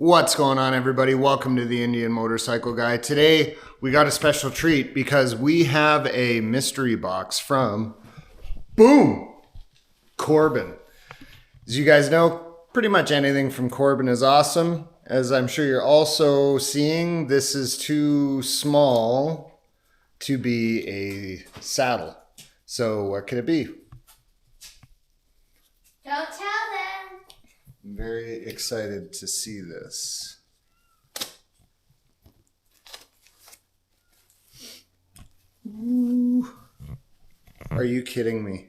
What's going on, everybody? Welcome to the Indian Motorcycle Guy. Today we got a special treat because we have a mystery box from Corbin. As you guys know, pretty much anything from Corbin is awesome. As I'm sure you're also seeing, this is too small to be a saddle. So what could it be? Don't tell them. I'm very excited to see this. Ooh. Are you kidding me?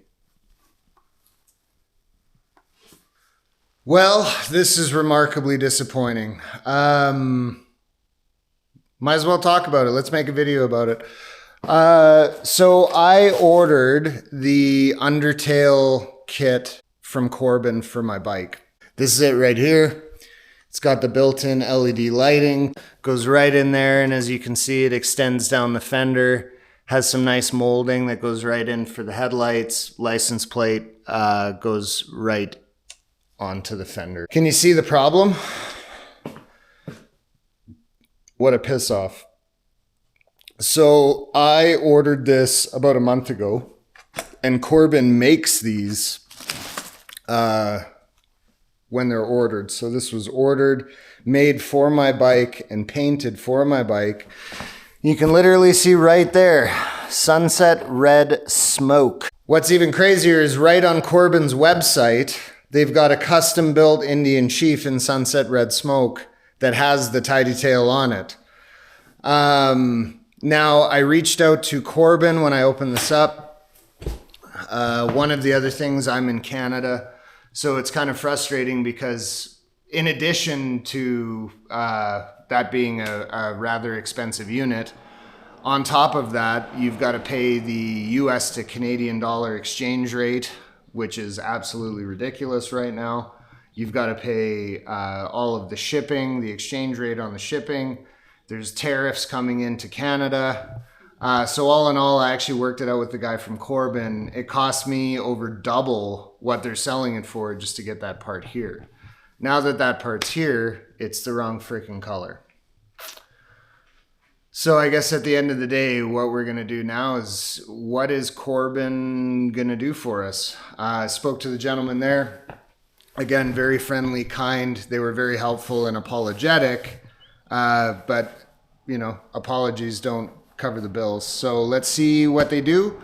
Well, this is remarkably disappointing. Might as well talk about it. Let's make a video about it. So I ordered the Undertail kit from Corbin for my bike. This is it right here. It's got the built-in LED lighting, goes right in there, and as you can see, it extends down the fender, has some nice molding that goes right in for the headlights, license plate goes right onto the fender. Can you see the problem? What a piss off. So I ordered this about a month ago, and Corbin makes these when they're ordered. So this was ordered, made for my bike, and painted for my bike. You can literally see right there, sunset red smoke. What's even crazier is right on Corbin's website, they've got a custom built Indian Chief in sunset red smoke that has the tidy tail on it. Now I reached out to Corbin when I opened this up. One of the other things, I'm in Canada, so it's kind of frustrating because in addition to that being a rather expensive unit, on top of that, you've got to pay the US to Canadian dollar exchange rate, which is absolutely ridiculous right now. You've got to pay all of the shipping, the exchange rate on the shipping. There's tariffs coming into Canada. So all in all, I actually worked it out with the guy from Corbin. It cost me over double what they're selling it for just to get that part here. Now that that part's here, it's the wrong freaking color. So I guess at the end of the day, what we're gonna do now is, what is Corbin gonna do for us? I spoke to the gentleman there. Again, very friendly, kind. They were very helpful and apologetic, but you know, apologies don't cover the bills. So let's see what they do.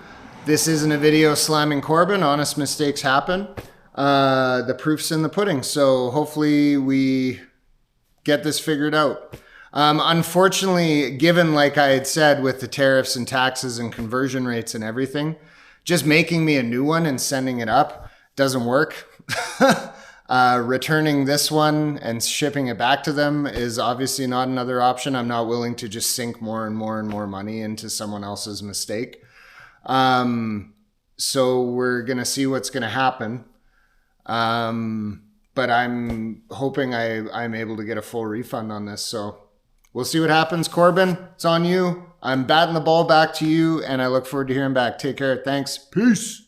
This isn't a video slamming Corbin. Honest mistakes happen. The proof's in the pudding. So hopefully we get this figured out. Unfortunately, given, like I had said, with the tariffs and taxes and conversion rates and everything, just making me a new one and sending it up doesn't work. Returning this one and shipping it back to them is obviously not another option. I'm not willing to just sink more and more and more money into someone else's mistake. So we're going to see what's going to happen. But I'm hoping I'm able to get a full refund on this. So we'll see what happens. Corbin, it's on you. I'm batting the ball back to you, and I look forward to hearing back. Take care. Thanks. Peace.